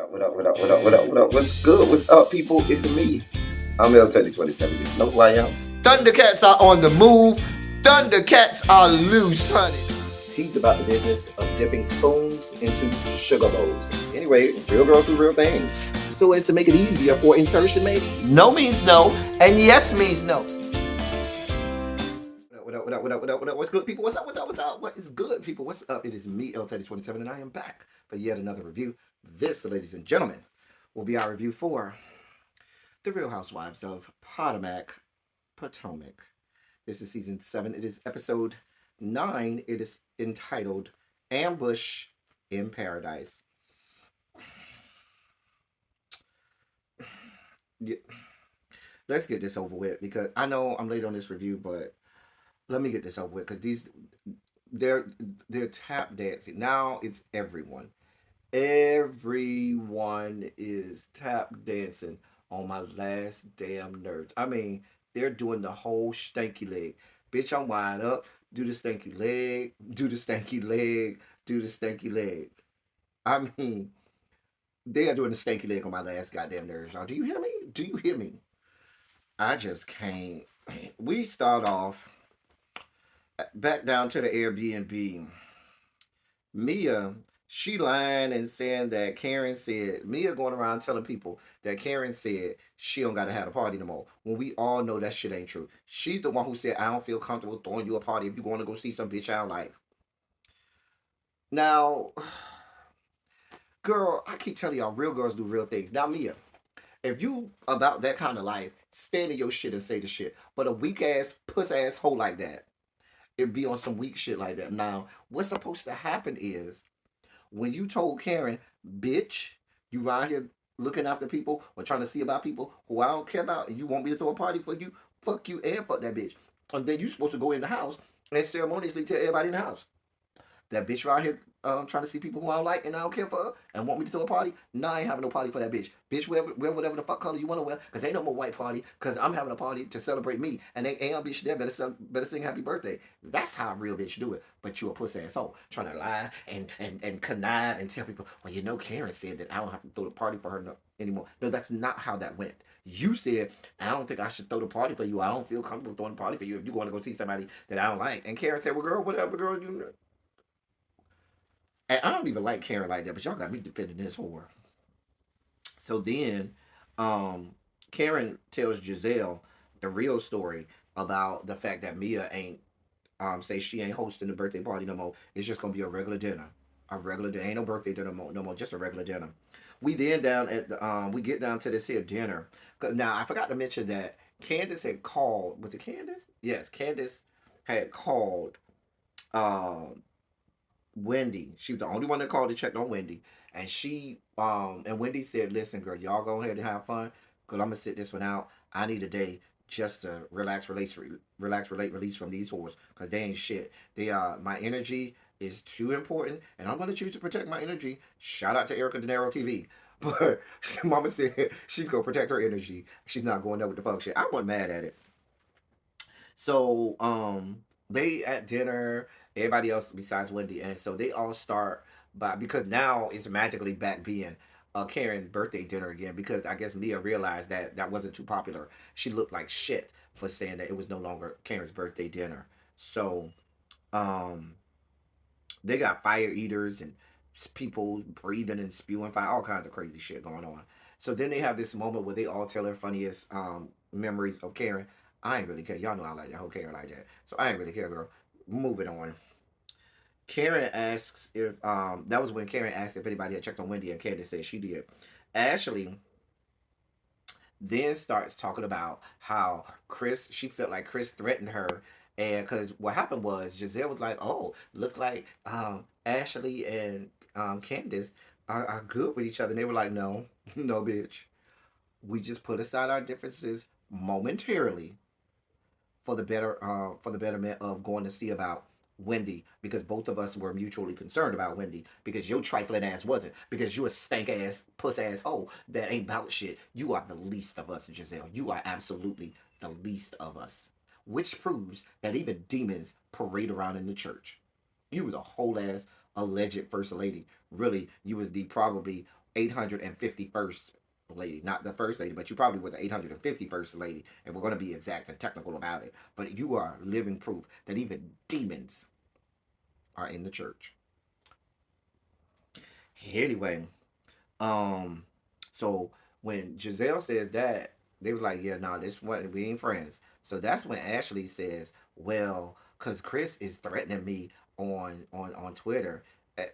What up, what up, what up, what up, what up? What's good? What's up, people? It's me. I'm L27. You know who I am. Thundercats are on the move. Thundercats are loose, honey. He's about the business of dipping spoons into sugar bowls. Anyway, real girls do real things. So as to make it easier for insertion, maybe? No means no, and yes means no. What up, what up, what up, what up, what up? What's good, people? What's up, what's up, what's up? What is good, people? What's up? It is me, L27, and I am back for yet another review. This, ladies and gentlemen, will be our review for The Real Housewives of Potomac. This is season 7. It is episode 9. It is entitled Ambush in Paradise. Yeah. Let's get this over with because I know I'm late on this review, but let me get this over with because they're tap dancing. Now it's everyone. Everyone is tap dancing on my last damn nerves. I mean, they're doing the whole stanky leg. Bitch, I'm wired up. Do the stanky leg. Do the stanky leg. Do the stanky leg. I mean, they are doing the stanky leg on my last goddamn nerves. Now, do you hear me? Do you hear me? I just can't. We start off back down to the Airbnb. Mia, she lying and saying that Karen said, Mia going around telling people that Karen said she don't gotta have a party no more. When we all know that shit ain't true. She's the one who said, I don't feel comfortable throwing you a party if you going to go see some bitch I don't like. Now, girl, I keep telling y'all, real girls do real things. Now, Mia, if you about that kind of life, stand in your shit and say the shit. But a weak ass, puss ass hoe like that, it'd be on some weak shit like that. Now, what's supposed to happen is when you told Karen, bitch, you around here looking after people or trying to see about people who I don't care about and you want me to throw a party for you, fuck you and fuck that bitch. And then you supposed to go in the house and ceremoniously tell everybody in the house. That bitch right here trying to see people who I don't like and I don't care for her and want me to throw a party. Nah, I ain't having no party for that bitch. Bitch, wear whatever the fuck color you want to wear because ain't no more white party because I'm having a party to celebrate me. And they ain't a bitch there better sing happy birthday. That's how a real bitch do it. But you a pussy asshole trying to lie and connive and tell people, well, you know, Karen said that I don't have to throw the party for her anymore. No, that's not how that went. You said, I don't think I should throw the party for you. I don't feel comfortable throwing the party for you if you're going to go see somebody that I don't like. And Karen said, well, girl, whatever, girl, you know. And I don't even like Karen like that, but y'all got me defending this whore. So then, um, Karen tells Giselle the real story about the fact that Mia ain't say she ain't hosting the birthday party no more. It's just gonna be a regular dinner. A regular dinner. Ain't no birthday dinner no more, just a regular dinner. We then down at the we get down to this here dinner. Now I forgot to mention that Candace had called. Was it Candace? Yes, Candace had called um Wendy. She was the only one that called to check on Wendy. And and Wendy said, listen, girl, y'all go ahead and have fun. Cause I'm gonna sit this one out. I need a day just to release from these whores. Cause they ain't shit. My energy is too important. And I'm gonna choose to protect my energy. Shout out to Erica De Niro TV. But Mama said she's gonna protect her energy. She's not going there with the fuck shit. I wasn't mad at it. So they at dinner, everybody else besides Wendy, and so they all start by because now it's magically back being a Karen birthday dinner again because I guess Mia realized that that wasn't too popular. She looked like shit for saying that it was no longer Karen's birthday dinner. So um they got fire eaters and people breathing and spewing fire, all kinds of crazy shit going on. So then they have this moment where they all tell their funniest memories of Karen. I ain't really care. Y'all know I like that whole Karen like that. So I ain't really care, girl. Moving on. Karen asks if that was when Karen asked if anybody had checked on Wendy and Candace said she did. Ashley then starts talking about how she felt like Chris threatened her. And because what happened was Giselle was like, oh, looks like Ashley and Candace are good with each other. And they were like, no, no, bitch. We just put aside our differences momentarily for the betterment of going to see about Wendy because both of us were mutually concerned about Wendy because your trifling ass wasn't because you a stank ass puss ass hoe that ain't about shit. You are the least of us, Giselle. You are absolutely the least of us, which proves that even demons parade around in the church. You was a whole ass alleged first lady. Really, you was the probably 851st lady, not the first lady, but you probably were the 851st lady, and we're going to be exact and technical about it. But you are living proof that even demons are in the church. Anyway, um, so when Giselle says that, they were like, "Yeah, no, this one we ain't friends." So that's when Ashley says, "Well, cause Chris is threatening me on Twitter." Eh,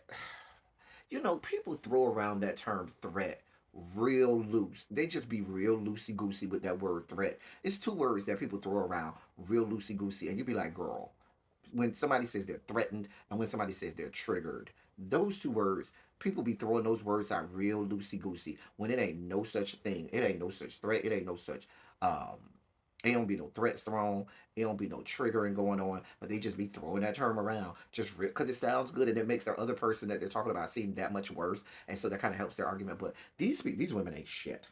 You know, people throw around that term threat real loose. They just be real loosey goosey with that word threat. It's two words that people throw around real loosey goosey, and you be like, "Girl." When somebody says they're threatened and when somebody says they're triggered, those two words, people be throwing those words out real loosey goosey when it ain't no such thing. It ain't no such threat. It ain't no such um it don't be no threats thrown. It don't be no triggering going on, but they just be throwing that term around just because it sounds good and it makes the other person that they're talking about seem that much worse, and so that kind of helps their argument. But these women ain't shit.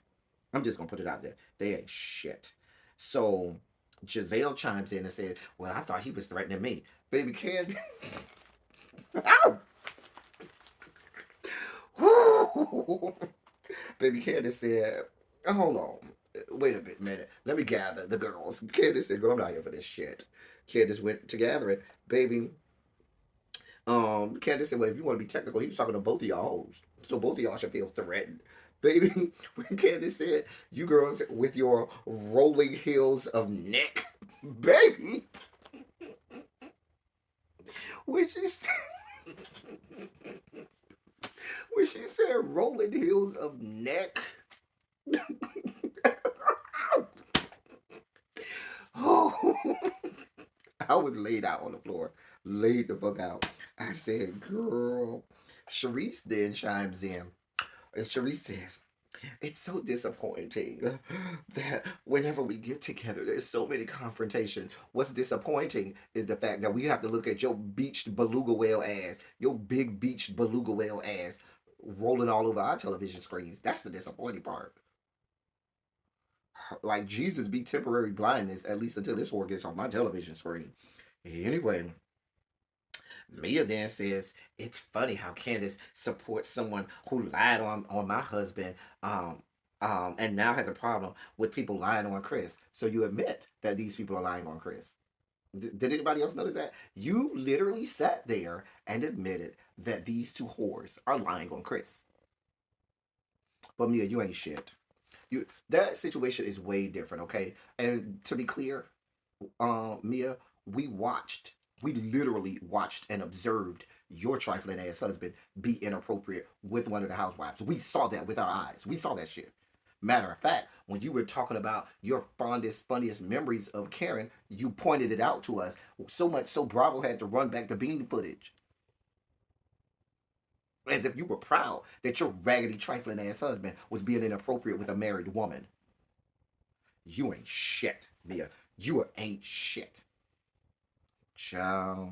I'm just gonna put it out there. They ain't shit. So Giselle chimes in and says, "Well, I thought he was threatening me, baby. Candy." Ow! Baby Candace said, "Hold on, wait a minute. Let me gather the girls." Candace said, "Girl, I'm not here for this shit." Candace went to gather it, baby. Candace said, "Well, if you want to be technical, he was talking to both of y'all hoes, so both of y'all should feel threatened." Baby, when Candace said, "You girls with your rolling hills of neck," baby, when she said, when she said rolling hills of neck, oh, I was laid out on the floor, laid the fuck out. I said, "Girl." Sharice then chimes in, and Sharice says, "It's so disappointing that whenever we get together, there's so many confrontations. What's disappointing is the fact that we have to look at your beached beluga whale ass, your big beached beluga whale ass, rolling all over our television screens. That's the disappointing part. Like, Jesus be temporary blindness, at least until this whore gets on my television screen." Anyway, Mia then says, "It's funny how Candace supports someone who lied on my husband, and now has a problem with people lying on Chris. So you admit that these people are lying on Chris. Did anybody else notice that? You literally sat there and admitted that these two whores are lying on Chris. But Mia, you ain't shit. You That situation is way different, okay? And to be clear, Mia, we watched, we literally watched and observed your trifling ass husband be inappropriate with one of the housewives. We saw that with our eyes. We saw that shit. Matter of fact, when you were talking about your fondest, funniest memories of Karen, you pointed it out to us so much so Bravo had to run back the bean footage as if you were proud that your raggedy, trifling ass husband was being inappropriate with a married woman. You ain't shit, Mia. You ain't shit. Ciao.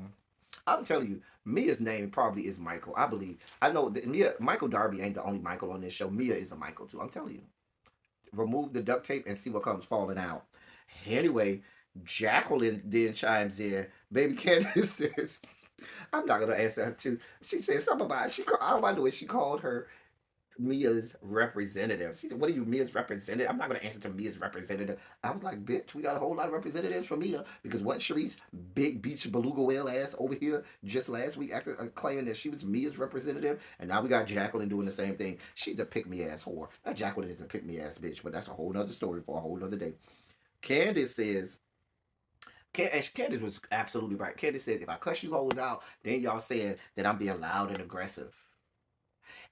I'm telling you, Mia's name probably is Michael. I believe. I know that Michael Darby ain't the only Michael on this show. Mia is a Michael too. I'm telling you. Remove the duct tape and see what comes falling out. Anyway, Jacqueline then chimes in. Baby Candace says, "I'm not gonna answer her too." She said something about she. I don't know what she called her Mia's representative. She said, "What are you, Mia's representative?" I'm not going to answer to Mia's representative. I was like, "Bitch, we got a whole lot of representatives for Mia because what Sharice, big beach beluga whale ass over here just last week acted, claiming that she was Mia's representative, and now we got Jacqueline doing the same thing. She's a pick me ass whore. That Jacqueline is a pick me ass bitch, but that's a whole nother story for a whole nother day." Candace says, Candace was absolutely right. Candace said, "If I cuss you hoes out, then y'all saying that I'm being loud and aggressive.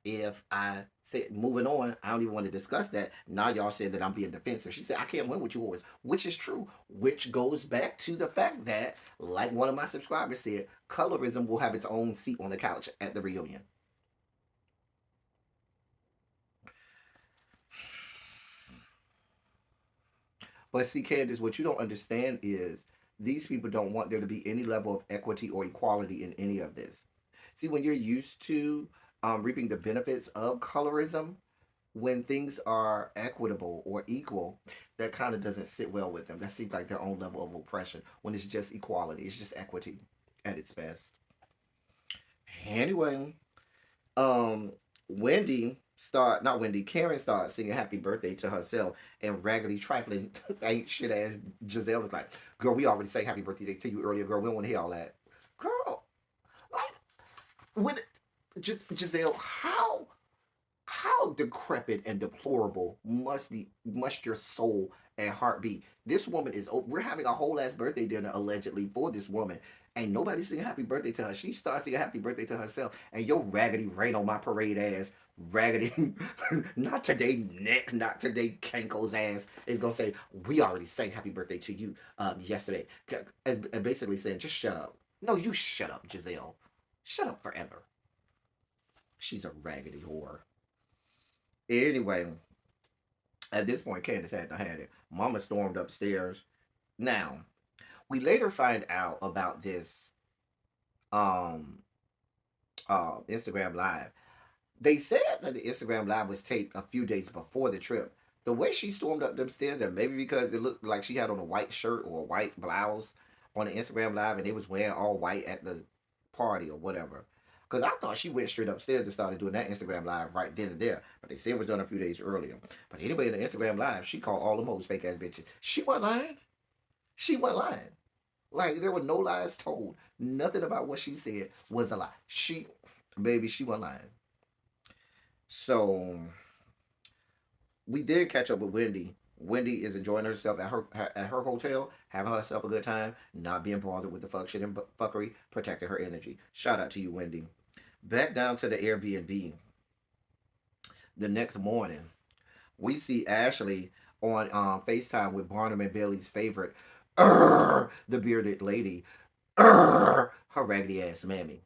If I said moving on, I don't even want to discuss that. Now y'all said that I'm being defensive." She said, "I can't win with you always," which is true, which goes back to the fact that, like one of my subscribers said, colorism will have its own seat on the couch at the reunion. But see, Candace, what you don't understand is these people don't want there to be any level of equity or equality in any of this. See, when you're used to reaping the benefits of colorism, when things are equitable or equal, that kind of doesn't sit well with them. That seems like their own level of oppression. When it's just equality, it's just equity at its best. Anyway, um, Wendy. start not Wendy, Karen started singing happy birthday to herself and raggedy trifling ain't shit ass Giselle is like, girl, we already sang happy birthday to you earlier, girl. We don't want to hear all that. Girl, like when just Giselle, how decrepit and deplorable must your soul and heart be? This woman is. We're having a whole ass birthday dinner allegedly for this woman. Ain't nobody singing happy birthday to her. She starts singing happy birthday to herself, and your raggedy rain on my parade ass, raggedy, not today Nick, not today Kanko's ass is gonna say we already sang happy birthday to you yesterday, and basically saying just shut up. No, you shut up, Giselle. Shut up forever. She's a raggedy whore. Anyway, at this point, Candace had to have it. Mama stormed upstairs. Now, we later find out about this um Instagram live. They said that the Instagram live was taped a few days before the trip. The way she stormed up them stairs, and maybe because it looked like she had on a white shirt or a white blouse on the Instagram live, and they was wearing all white at the party or whatever. Because I thought she went straight upstairs and started doing that Instagram live right then and there. But they said it was done a few days earlier. But anyway, in the Instagram live, she called all the hoes fake ass bitches. She wasn't lying. She wasn't lying. Like there were no lies told. Nothing about what she said was a lie. Baby, she wasn't lying. So we did catch up with Wendy. Wendy is enjoying herself at her hotel, having herself a good time, not being bothered with the fuck shit and fuckery, protecting her energy. Shout out to you, Wendy. Back down to the Airbnb. The next morning, we see Ashley on FaceTime with Barnum and Bailey's favorite, the bearded lady, her raggedy ass mammy.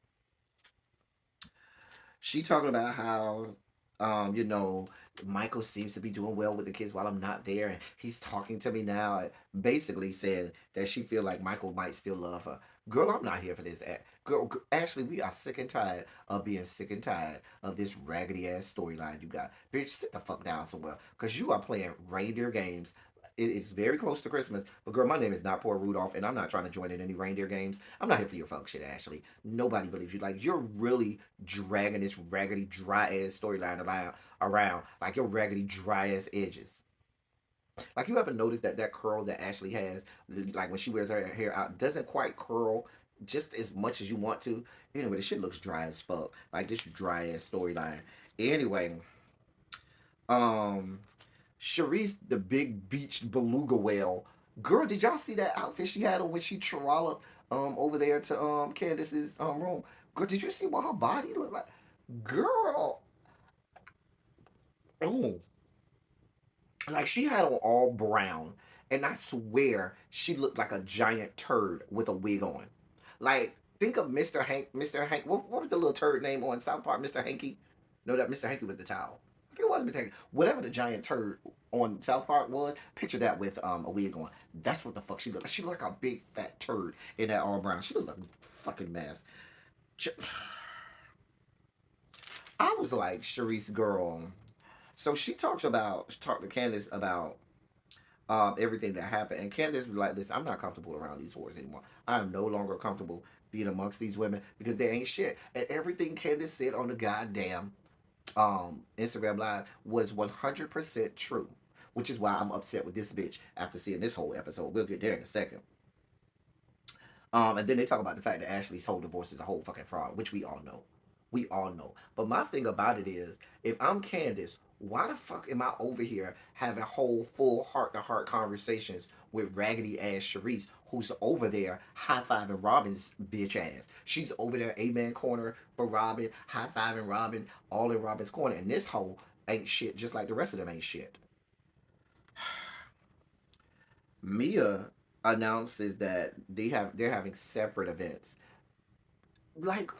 She talking about how you know, Michael seems to be doing well with the kids while I'm not there, and he's talking to me now. Basically, saying that she feel like Michael might still love her. Girl, I'm not here for this. Girl, Ashley, we are sick and tired of being sick and tired of this raggedy ass storyline you got. Bitch, sit the fuck down somewhere, cause you are playing reindeer games. It is very close to Christmas, but girl, my name is not poor Rudolph, and I'm not trying to join in any reindeer games. I'm not here for your fuck shit, Ashley. Nobody believes you. Like you're really dragging this raggedy, dry ass storyline around like your raggedy, dry ass edges. Like you ever noticed that that curl that Ashley has, like when she wears her hair out, doesn't quite curl just as much as you want to. Anyway, the shit looks dry as fuck. Like this dry ass storyline. Anyway, um, Charisse, the big beached beluga whale. Girl, did y'all see that outfit she had on when she trolloped over there to Candace's room? Girl, did you see what her body looked like? Girl, oh, like she had on all brown, and I swear she looked like a giant turd with a wig on. Like think of Mr. Hank, Mr. Hank. What was the little turd name on South Park? Mr. Hanky. No, that Mr. Hanky with the towel. I think it was Mr. Hanky. Whatever the giant turd on South Park was, picture that with a wig on. That's what the fuck she looked like. She looked like a big fat turd in that all brown. She looked like a fucking mess. I was like, Sharice girl. So she talked to Candace about everything that happened. And Candace was like, listen, I'm not comfortable around these whores anymore. I am no longer comfortable being amongst these women because they ain't shit. And everything Candace said on the goddamn Instagram live was 100% true. Which is why I'm upset with this bitch after seeing this whole episode. We'll get there in a second. And then they talk about the fact that Ashley's whole divorce is a whole fucking fraud, which we all know. We all know. But my thing about it is, if I'm Candace, why the fuck am I over here having whole, full, heart to heart conversations with raggedy ass Sharice, who's over there high fiving Robin's bitch ass? She's over there, amen corner for Robin, high fiving Robin, all in Robin's corner. And this hoe ain't shit, just like the rest of them ain't shit. Mia announces that they're having separate events. Like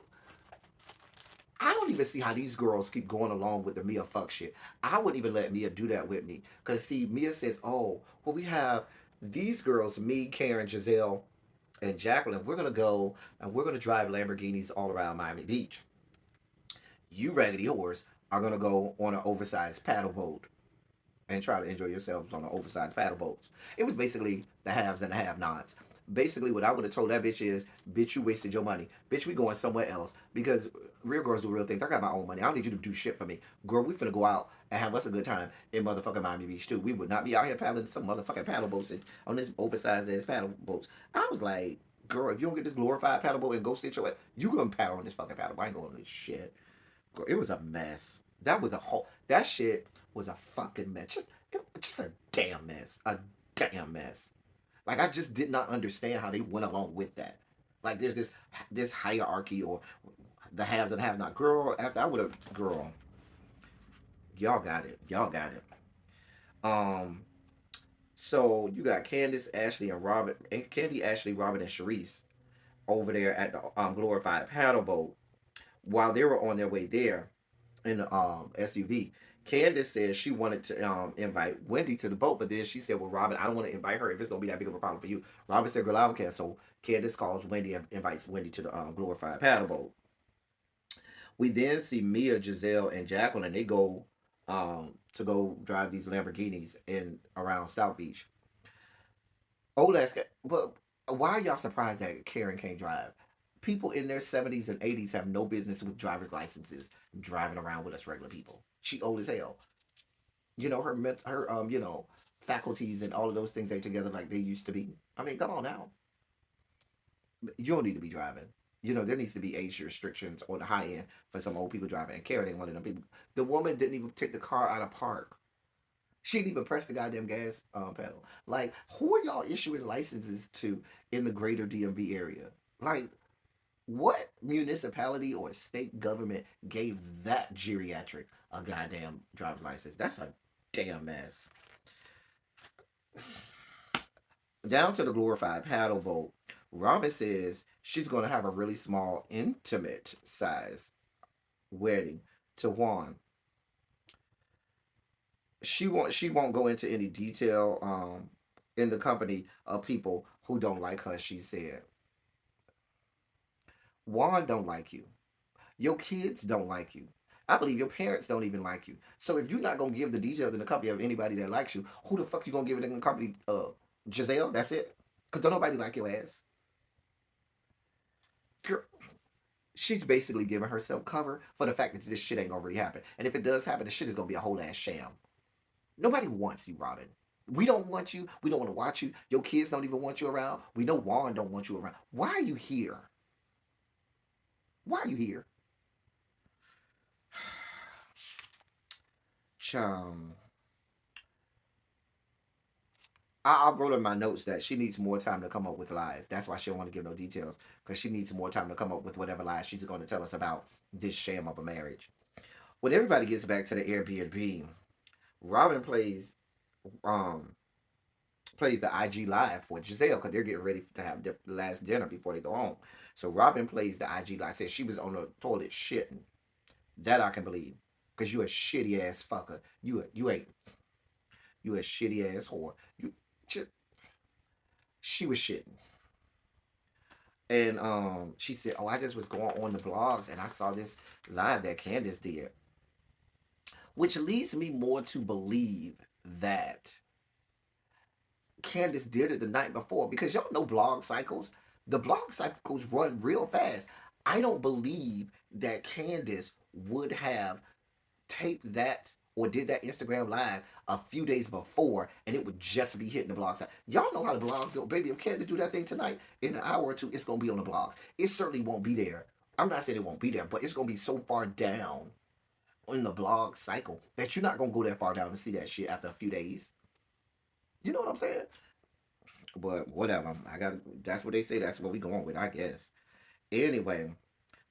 I don't even see how these girls keep going along with the Mia fuck shit. I wouldn't even let Mia do that with me. Cause see, Mia says, "Oh, well, we have these girls, me, Karen, Giselle, and Jacqueline. We're gonna go and we're gonna drive Lamborghinis all around Miami Beach. You raggedy whores are gonna go on an oversized paddle boat and try to enjoy yourselves on an oversized paddle boat." It was basically the haves and the have-nots. Basically, what I would have told that bitch is, bitch, you wasted your money. Bitch, we going somewhere else because real girls do real things. I got my own money. I don't need you to do shit for me. Girl, we finna go out and have us a good time in motherfucking Miami Beach too. We would not be out here paddling some motherfucking paddle boats on this oversized ass paddle boats. I was like, girl, if you don't get this glorified paddle boat and go sit your ass, you gonna paddle on this fucking paddle boat. I ain't going on this shit. Girl, it was a mess. That was a whole. That shit was a fucking mess. Just a damn mess. A damn mess. Like I just did not understand how they went along with that. Like there's this hierarchy or the haves and have not. Girl, after I would have girl, y'all got it. Y'all got it. Um, so you got Candace, Ashley, and Robin, and Candy, Ashley, Robin, and Sharice over there at the glorified paddle boat. While they were on their way there in the SUV, Candace said she wanted to invite Wendy to the boat, but then she said, "Well, Robin, I don't want to invite her if it's gonna be that big of a problem for you." Robin said, "Girl, I don't care." So Candace calls Wendy and invites Wendy to the glorified paddle boat. We then see Mia, Giselle, and Jacqueline. They go to go drive these Lamborghinis in around South Beach. Oles, but why are y'all surprised that Karen can't drive? People in their 70s and 80s have no business with driver's licenses driving around with us regular people. She old as hell. Her faculties and all of those things ain't together like they used to be. I mean, come on now. You don't need to be driving. There needs to be age restrictions on the high end for some old people driving. And Karen ain't one of them people. The woman didn't even take the car out of park. She didn't even press the goddamn gas pedal. Like, who are y'all issuing licenses to in the greater DMV area? Like, what municipality or state government gave that geriatric a goddamn driver's license? That's a damn mess. Down to the glorified paddle boat. Robin says she's going to have a really small, intimate size wedding to Juan. She won't go into any detail in the company of people who don't like her. She said Juan don't like you. Your kids don't like you. I believe your parents don't even like you. So if you're not gonna give the details in the company of anybody that likes you, who the fuck you gonna give it in the company? Giselle. That's it. Cause don't nobody like your ass. Girl, she's basically giving herself cover for the fact that this shit ain't gonna really happen. And if it does happen, the shit is gonna be a whole ass sham. Nobody wants you, Robin. We don't want you. We don't want to watch you. Your kids don't even want you around. We know Juan don't want you around. Why are you here? Why are you here? Chum. I wrote in my notes that she needs more time to come up with lies. That's why she don't want to give no details because she needs more time to come up with whatever lies she's going to tell us about this sham of a marriage. When everybody gets back to the Airbnb, Robin um plays the IG live for Giselle because they're getting ready to have the last dinner before they go home. So Robin plays the IG live. Says she was on the toilet shitting. That I can believe because you a shitty ass fucker. You ain't you a shitty ass whore. You just, she was shitting. And she said, "Oh, I just was going on the blogs and I saw this live that Candace did," which leads me more to believe that Candace did it the night before because y'all know blog cycles. The blog cycles run real fast. I don't believe that Candace would have taped that or did that Instagram live a few days before and it would just be hitting the blog site. Y'all know how the blogs go. Baby, if Candace do that thing tonight, in an hour or two, it's going to be on the blogs. It certainly won't be there. I'm not saying it won't be there, but it's going to be so far down in the blog cycle that you're not going to go that far down to see that shit after a few days. You know what I'm saying? But whatever. That's what they say. That's what we going with, I guess. Anyway,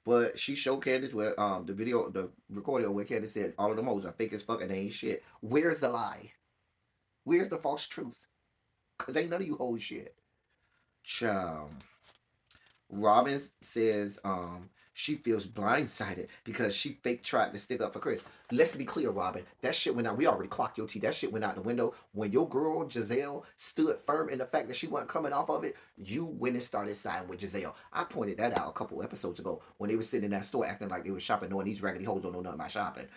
but she showed Candace where the recording where Candace said all of them hoes are fake as fuck and they ain't shit. Where's the lie? Where's the false truth? Cause ain't none of you hoes shit. Child. Robin says she feels blindsided because she fake tried to stick up for Chris. Let's be clear, Robin. That shit went out. We already clocked your tea. That shit went out the window. When your girl Giselle stood firm in the fact that she wasn't coming off of it, you went and started siding with Giselle. I pointed that out a couple episodes ago when they were sitting in that store acting like they were shopping, knowing these raggedy hoes don't know nothing about shopping.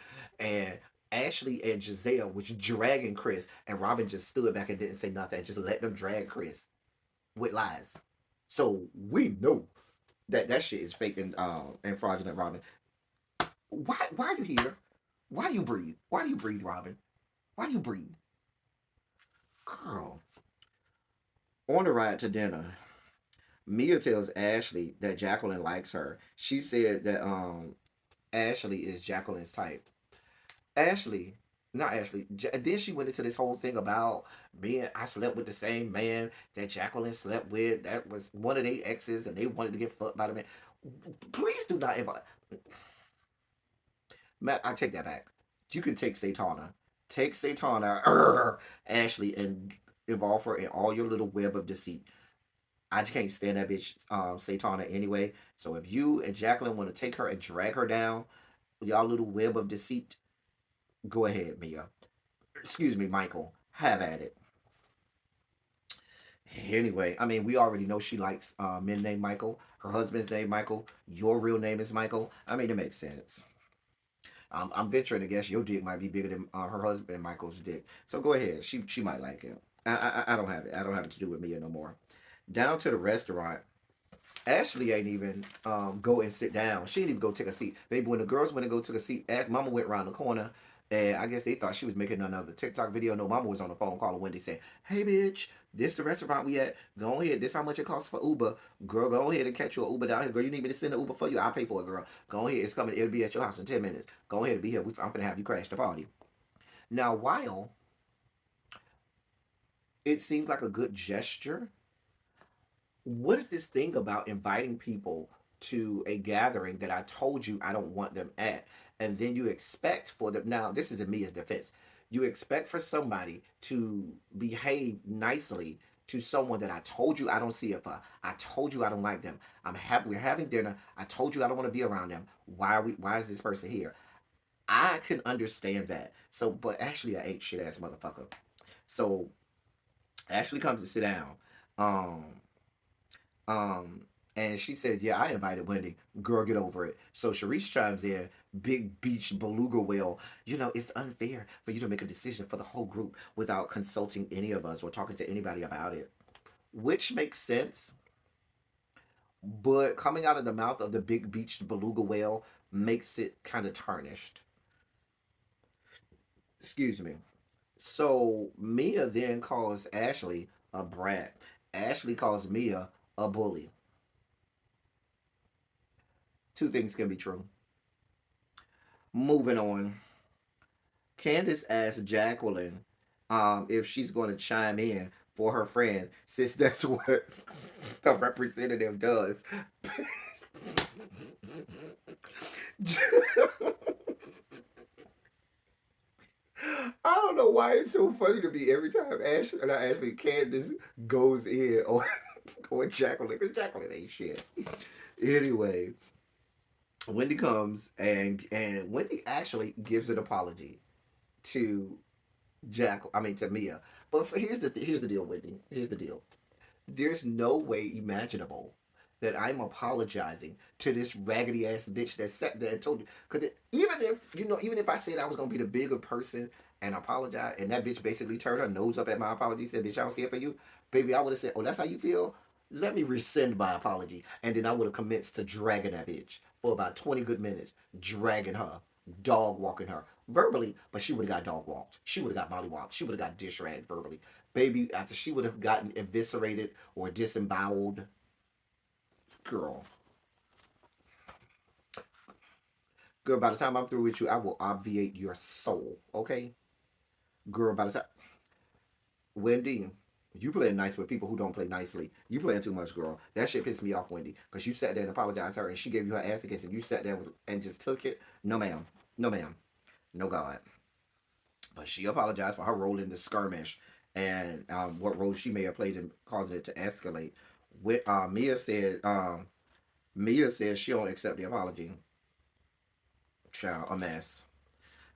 And Ashley and Giselle was dragging Chris, and Robin just stood back and didn't say nothing and just let them drag Chris. with lies. So we know that that shit is fake and fraudulent, Robin. Why are you here? Why do you breathe? Why do you breathe, Robin? Why do you breathe? Girl. On the ride to dinner, Mia tells Ashley that Jacqueline likes her. She said that Ashley is Jacqueline's type. Ashley, not Ashley. Then she went into this whole thing about being I slept with the same man that Jacqueline slept with. That was one of their exes, and they wanted to get fucked by the man. Please do not ever. Matt, I take that back. You can take Satana. Take Satana, Ashley, and involve her in all your little web of deceit. I just can't stand that bitch, Satana, anyway. So if you and Jacqueline want to take her and drag her down, y'all little web of deceit, go ahead, Mia. Excuse me, Michael. Have at it. Anyway, I mean, we already know she likes men named Michael. Her husband's name Michael. Your real name is Michael. I mean, it makes sense. I'm venturing to guess your dick might be bigger than her husband Michael's dick. So go ahead. She might like it. I don't have it. I don't have it to do with Mia no more. Down to the restaurant. Ashley ain't even go and sit down. She didn't even go take a seat. Baby, when the girls went to go take a seat, Mama went around the corner, and I guess they thought she was making another TikTok video. No, Mama was on the phone calling Wendy saying, "Hey, bitch, this the restaurant we at. Go ahead. This how much it costs for Uber. Girl, go ahead and catch you an Uber down here. Girl, you need me to send an Uber for you? I'll pay for it, girl. Go ahead. It's coming. It'll be at your house in 10 minutes. Go ahead and be here. I'm going to have you crash the party." Now, while it seemed like a good gesture, what is this thing about inviting people to a gathering that I told you I don't want them at? And then you expect for them, now this is in Mia's defense, you expect for somebody to behave nicely to someone that I told you I don't see it for. I told you I don't like them. We're having dinner. I told you I don't want to be around them. Why is this person here? I can understand that. So, but actually I ain't shit ass motherfucker. So Ashley comes to sit down. Um um, and she says, "Yeah, I invited Wendy. Girl, get over it." So Sharice chimes in, big beach beluga whale. It's unfair for you to make a decision for the whole group without consulting any of us or talking to anybody about it. Which makes sense, but coming out of the mouth of the big beached beluga whale makes it kind of tarnished. Excuse me. So Mia then calls Ashley a brat. Ashley calls Mia a bully. Two things can be true. Moving on. Candace asked Jacqueline if she's going to chime in for her friend, since that's what the representative does. I don't know why it's so funny to me every time Ashley Candace goes in on Jacqueline, because Jacqueline ain't shit. Anyway, Wendy comes and Wendy actually gives an apology to to Mia. But here's the deal, Wendy. Here's the deal. There's no way imaginable that I'm apologizing to this raggedy ass bitch that sat there and told you. Because even if I said I was gonna be the bigger person and apologize, and that bitch basically turned her nose up at my apology, said, "Bitch, I don't see it for you," baby, I would have said, "Oh, that's how you feel. Let me rescind my apology," and then I would have commenced to dragging that bitch for about 20 good minutes, dragging her, dog walking her verbally, but she would have got dog walked. She would have got mollywalked. She would have got dish ragged verbally. Baby, after she would have gotten eviscerated or disemboweled, girl, girl, by the time I'm through with you, I will obviate your soul, okay? Girl, by the time, Wendy, you playing nice with people who don't play nicely. You playing too much, girl. That shit pissed me off, Wendy, because you sat there and apologized to her, and she gave you her ass against, and you sat there and just took it. No, ma'am. No, ma'am. No, God. But she apologized for her role in the skirmish and what role she may have played in causing it to escalate. With Mia says she don't accept the apology. Child, a mess.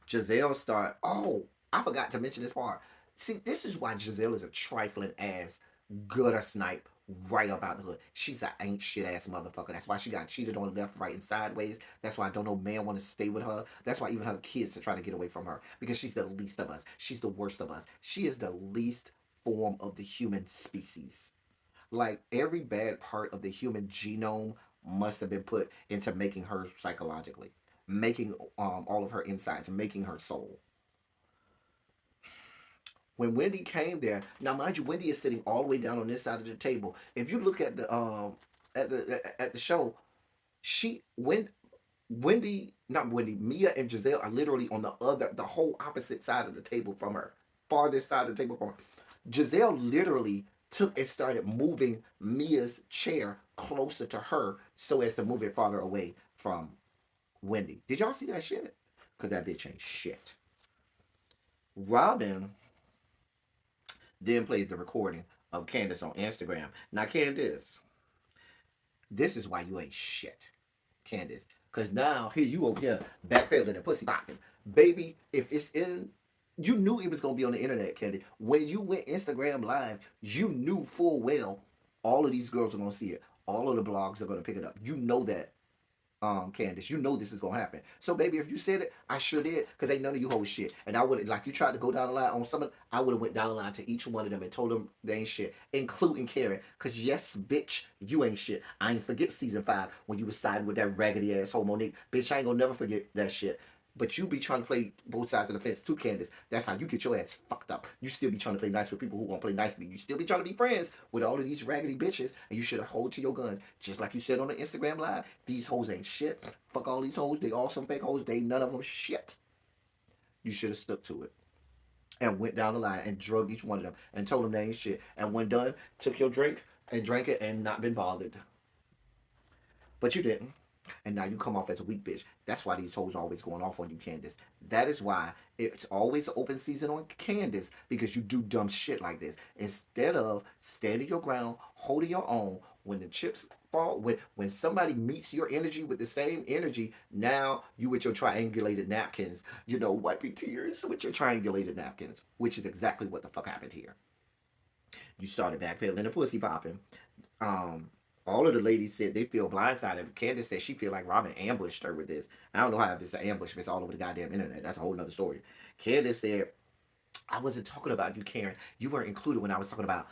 Giselle start. Oh, I forgot to mention this part. See, this is why Giselle is a trifling ass gutter snipe right up out the hood. She's an ain't shit ass motherfucker. That's why she got cheated on left, right, and sideways. That's why I don't know man want to stay with her. That's why even her kids are trying to get away from her because she's the least of us. She's the worst of us. She is the least form of the human species. Like every bad part of the human genome must have been put into making her psychologically, making all of her insides, making her soul. When Wendy came there, now mind you, Wendy is sitting all the way down on this side of the table. If you look at the show, she when Wendy, not Wendy, Mia and Giselle are literally on the whole opposite side of the table from her, farthest side of the table from her. Giselle literally took and started moving Mia's chair closer to her so as to move it farther away from Wendy. Did y'all see that shit? Because that bitch ain't shit. Robin then plays the recording of Candace on Instagram. Now, Candace, this is why you ain't shit, Candace. Because now, here you over here backpedaling and pussy popping. Baby, if it's in, you knew it was going to be on the internet, Candace. When you went Instagram live, you knew full well all of these girls are going to see it. All of the blogs are going to pick it up. You know that, Candace. You know this is gonna happen. So, baby, if you said it, I sure did, cause ain't none of you hold shit. And I would like you tried to go down the line on some of. I would have went down the line to each one of them and told them they ain't shit, including Karen. Cause yes, bitch, you ain't shit. I ain't forget season 5 when you was siding with that raggedy asshole Monique. Bitch, I ain't gonna never forget that shit. But you be trying to play both sides of the fence too, Candace. That's how you get your ass fucked up. You still be trying to play nice with people who won't play nicely. You still be trying to be friends with all of these raggedy bitches, and you should have hold to your guns. Just like you said on the Instagram live, these hoes ain't shit. Fuck all these hoes. They all some fake hoes. They none of them shit. You should have stuck to it and went down the line and drug each one of them and told them they ain't shit. And when done, took your drink and drank it and not been bothered. But you didn't. And now you come off as a weak bitch. That's why these hoes always going off on you, Candace. That is why it's always an open season on Candace, because you do dumb shit like this. Instead of standing your ground, holding your own, when the chips fall, when somebody meets your energy with the same energy, now you with your triangulated napkins, wiping tears with your triangulated napkins, which is exactly what the fuck happened here. You started backpedaling and pussy popping. Um, all of the ladies said they feel blindsided. Candace said she feel like Robin ambushed her with this. I don't know how it's an ambush if it's all over the goddamn internet. That's a whole nother story. Candace said, I wasn't talking about you, Karen. You weren't included when I was talking about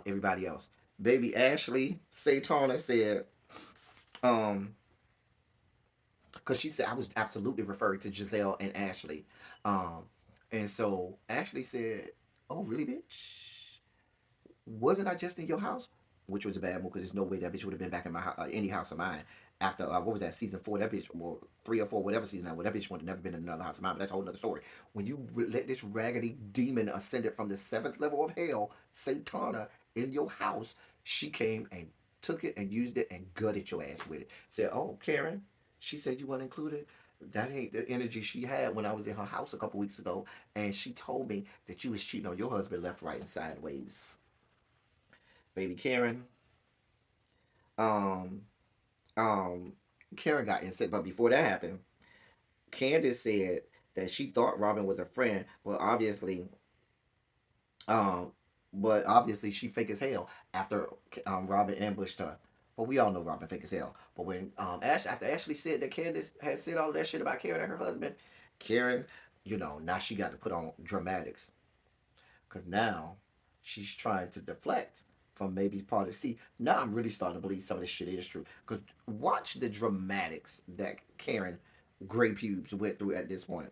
everybody else. Baby Ashley Satana said, um, because she said I was absolutely referring to Giselle and Ashley. Um, and so Ashley said, oh, really, bitch? Wasn't I just in your house? Which was a bad move because there's no way that bitch would have been back in my any house of mine after what was that season 4? That bitch, or 3 or 4, whatever season that was, that bitch would have never been in another house of mine. But that's a whole other story. When you let this raggedy demon ascended from the 7th level of hell, Satana, in your house, she came and took it and used it and gutted your ass with it. Said, "Oh, Karen," she said, "you weren't included." That ain't the energy she had when I was in her house a couple weeks ago, and she told me that you was cheating on your husband left, right, and sideways. Baby Karen. Um, um, Karen got incensed, but before that happened, Candace said that she thought Robin was a friend. Well, um, obviously she fake as hell after Robin ambushed her. But we all know Robin fake as hell. But when after Ashley said that Candace had said all that shit about Karen and her husband, Karen, now she got to put on dramatics. Because now she's trying to deflect from maybe part of. See, now I'm really starting to believe some of this shit is true. Because watch the dramatics that Karen Gray Pubes went through at this point.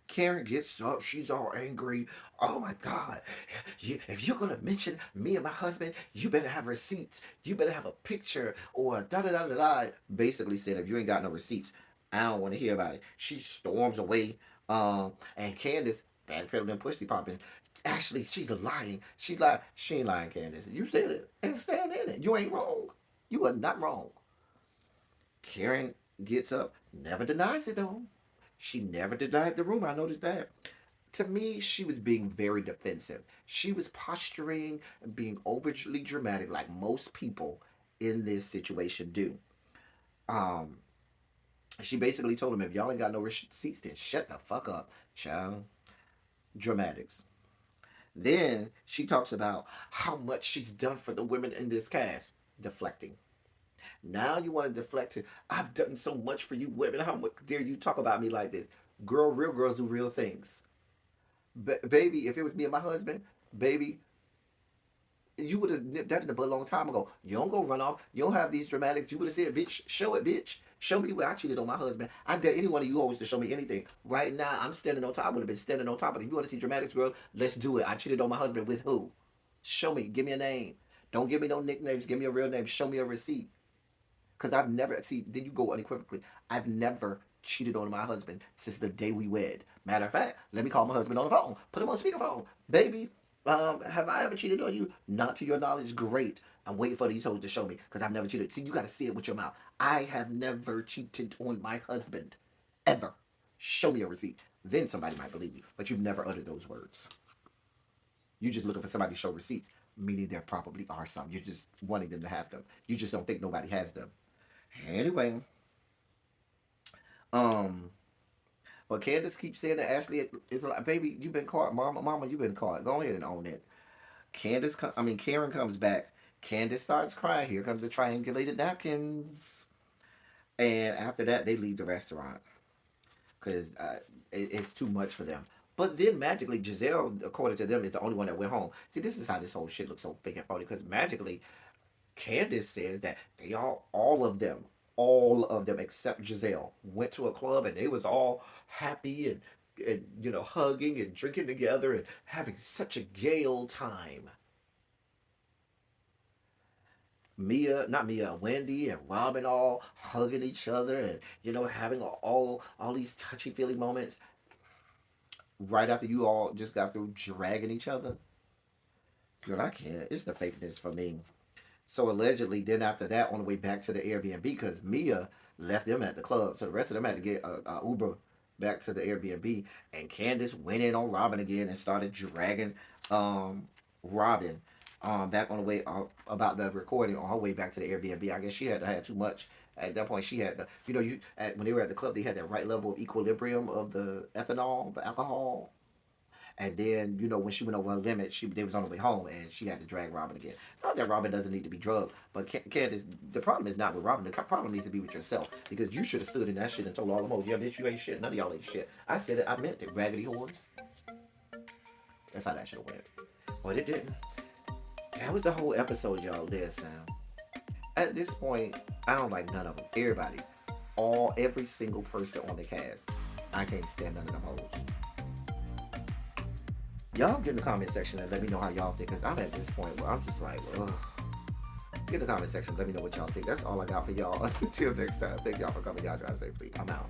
Karen gets up, she's all angry. Oh my God. If you're going to mention me and my husband, you better have receipts. You better have a picture or da da da da da. Basically said, if you ain't got no receipts, I don't want to hear about it. She storms away. And Candace, backpedaling and pussy popping. Actually, she's lying. She's like, she ain't lying, Candace. You said it and stand in it. You ain't wrong. You are not wrong. Karen gets up, never denies it though. She never denied the rumor. I noticed that. To me, she was being very defensive. She was posturing and being overly dramatic, like most people in this situation do. Um, she basically told him, if y'all ain't got no receipts, then shut the fuck up, child. Dramatics. Then she talks about how much she's done for the women in this cast, deflecting. Now you want to deflect to, I've done so much for you women. How much dare you talk about me like this? Girl, real girls do real things. Baby, if it was me and my husband, baby, You would have nipped that in the bud a long time ago. You don't go run off. You don't have these dramatics. You would have said, bitch, show it, bitch. Show me where I cheated on my husband. I dare any one of you hoes to show me anything. Right now, I'm standing on top. I would have been standing on top. But if you want to see dramatics, girl, let's do it. I cheated on my husband with who? Show me. Give me a name. Don't give me no nicknames. Give me a real name. Show me a receipt. Because I've never, see, then you go unequivocally. I've never cheated on my husband since the day we wed. Matter of fact, let me call my husband on the phone. Put him on speakerphone. Baby, have I ever cheated on you? Not to your knowledge. Great. I'm waiting for these hoes to show me because I've never cheated. See, you got to see it with your mouth. I have never cheated on my husband. Ever. Show me a receipt. Then somebody might believe you. But you've never uttered those words. You're just looking for somebody to show receipts, meaning there probably are some. You're just wanting them to have them. You just don't think nobody has them. Anyway, um, but Candace keeps saying that Ashley is like, baby, you've been caught, mama, you've been caught. Go ahead and own it. Karen comes back. Candace starts crying. Here comes the triangulated napkins. And after that, they leave the restaurant because it's too much for them. But then magically, Giselle, according to them, is the only one that went home. See, this is how this whole shit looks so fake and phony. Because magically, Candace says that they all of them except Giselle went to a club and they was all happy and hugging and drinking together and having such a gay old time. Not Mia, Wendy and Robin all hugging each other and having all these touchy feely moments right after you all just got through dragging each other. Girl, I can't. It's the fakeness for me. So allegedly, then after that, on the way back to the Airbnb, because Mia left them at the club, so the rest of them had to get a Uber back to the Airbnb, and Candace went in on Robin again and started dragging Robin back on the way about the recording on her way back to the Airbnb. I guess she had too much. At that point, she had the when they were at the club, they had that right level of equilibrium of the ethanol, the alcohol. And then, when she went over her limit, they was on the way home, and she had to drag Robin again. Not that Robin doesn't need to be drugged, but Candace, the problem is not with Robin. The problem needs to be with yourself because you should have stood in that shit and told all them hoes, yeah, bitch, you ain't shit. None of y'all ain't shit. I said it. I meant it. Raggedy whores. That's how that should have went. But it didn't. That was the whole episode, y'all. Listen. At this point, I don't like none of them. Everybody. Every single person on the cast. I can't stand none of them hoes. Y'all get in the comment section and let me know how y'all think. Because I'm at this point where I'm just like, ugh. Get in the comment section. Let me know what y'all think. That's all I got for y'all. Until next time. Thank y'all for coming. Y'all drive safely. I'm out.